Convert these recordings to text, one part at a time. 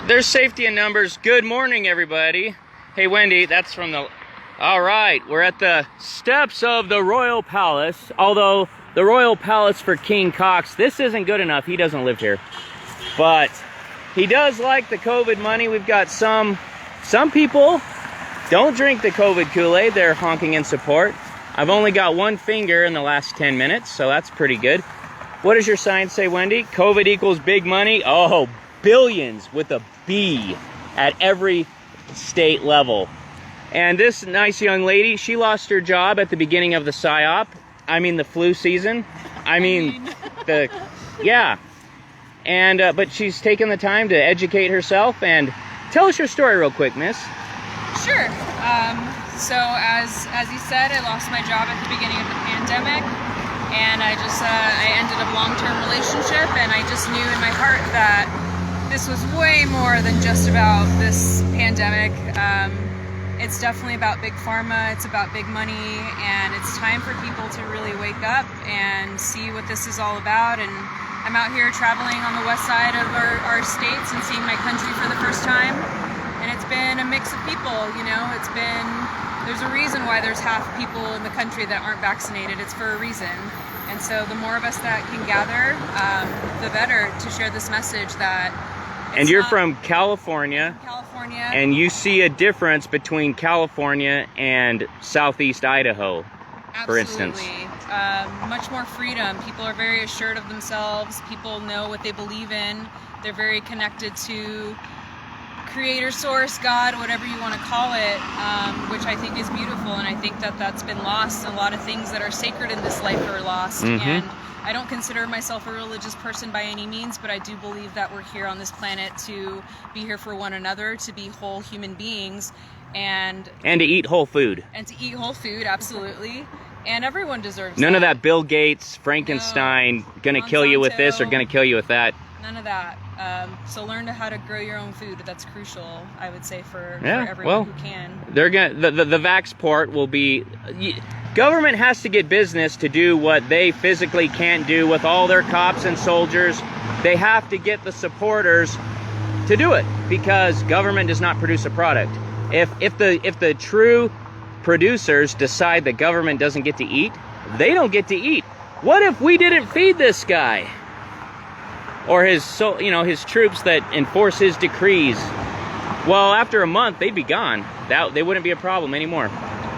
There's safety in numbers. Good morning, everybody. Hey, Wendy, that's from the... All right, we're at the steps of the Royal Palace. Although the Royal Palace for King Cox, this isn't good enough. He doesn't live here. But he does like the COVID money. We've got some people don't drink the COVID Kool-Aid. They're honking in support. I've only got one finger in the last 10 minutes, so that's pretty good. What does your sign say, Wendy? COVID equals big money? Oh, billions with a B at every state level. And this nice young lady, she lost her job at the beginning of the PSYOP. I mean the flu season. Yeah. And but she's taken the time to educate herself. And tell us your story real quick, miss. Sure. So as you said, I lost my job at the beginning of the pandemic, and I ended a long-term relationship, and I just knew in my heart that this was way more than just about this pandemic. It's definitely about big pharma, it's about big money, and it's time for people to really wake up and see what this is all about. And I'm out here traveling on the west side of our states and seeing my country for the first time. And it's been a mix of people, you know, there's a reason why there's half people in the country that aren't vaccinated. It's for a reason. And so the more of us that can gather, the better to share this message that and you're from California. California. And you see a difference between California and Southeast Idaho, for instance. Absolutely. Much more freedom. People are very assured of themselves. People know what they believe in. They're very connected to Creator, Source, God, whatever you want to call it, which I think is beautiful. And I think that that's been lost. A lot of things that are sacred in this life are lost. Mm-hmm. And I don't consider myself a religious person by any means, but I do believe that we're here on this planet to be here for one another, to be whole human beings, and to eat whole food. And to eat whole food, absolutely. And everyone deserves None that. of that Bill Gates, Frankenstein, gonna kill you with this or gonna kill you with that. None of that. So learn how to grow your own food. That's crucial, I would say, for everyone who can. They're gonna the Vaxport will be. Government has to get business to do what they physically can't do with all their cops and soldiers. They have to get the supporters to do it because government does not produce a product. If the true producers decide the government doesn't get to eat, they don't get to eat. What if we didn't feed this guy or his troops that enforce his decrees? Well, after a month, they'd be gone. They wouldn't be a problem anymore.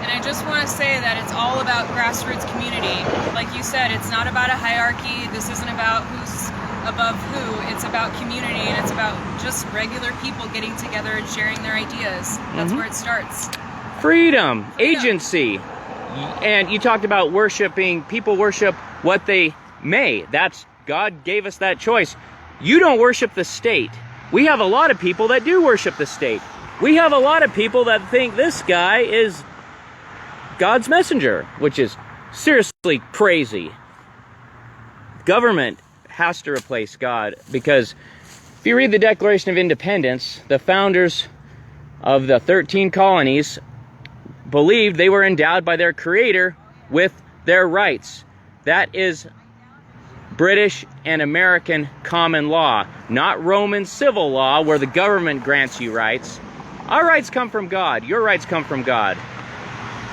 And I just want to say that it's all about grassroots community. Like you said, it's not about a hierarchy. This isn't about who's above who. It's about community, and it's about just regular people getting together and sharing their ideas. That's where it starts. Freedom, agency. And you talked about worshiping. People worship what they may. That's God gave us that choice. You don't worship the state. We have a lot of people that do worship the state. We have a lot of people that think this guy is God's messenger, which is seriously crazy. Government has to replace God because if you read the Declaration of Independence, the founders of the 13 colonies believed they were endowed by their Creator with their rights. That is British and American common law, not Roman civil law where the government grants you rights. Our rights come from God. Your rights come from God.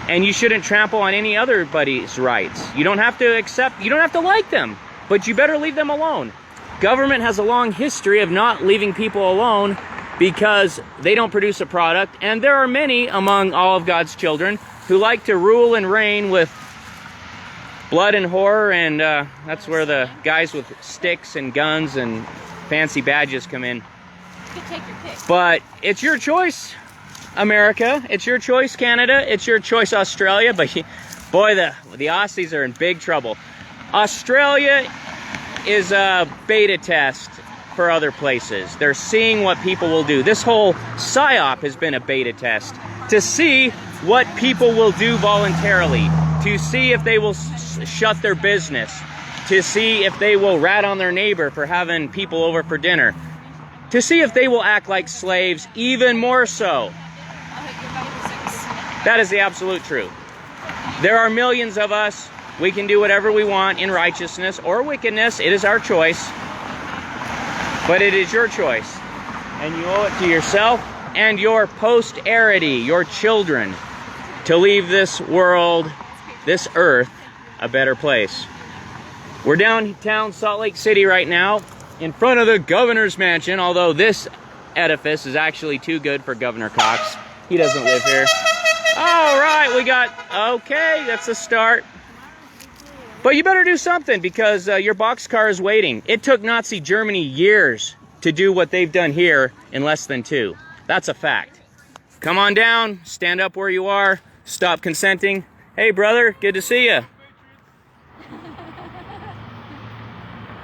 And you shouldn't trample on anybody's rights. You don't have to like them, but you better leave them alone. Government has a long history of not leaving people alone because they don't produce a product. And there are many among all of God's children who like to rule and reign with blood and horror, and that's where the guys with sticks and guns and fancy badges come in. You can take your pick. But it's your choice, America. It's your choice, Canada. It's your choice, Australia. But boy, the Aussies are in big trouble. Australia is a beta test for other places. They're seeing what people will do. This whole PSYOP has been a beta test to see what people will do voluntarily, to see if they will shut their business, to see if they will rat on their neighbor for having people over for dinner, to see if they will act like slaves even more so. That is the absolute truth. There are millions of us. We can do whatever we want in righteousness or wickedness. It is our choice. But it is your choice. And you owe it to yourself and your posterity, your children, to leave this world, this earth, a better place. We're downtown Salt Lake City right now, in front of the governor's mansion, although this edifice is actually too good for Governor Cox. He doesn't live here. All right, okay, that's a start. But you better do something, because your boxcar is waiting. It took Nazi Germany years to do what they've done here in less than 2. That's a fact. Come on down, stand up where you are, stop consenting. Hey brother, good to see you.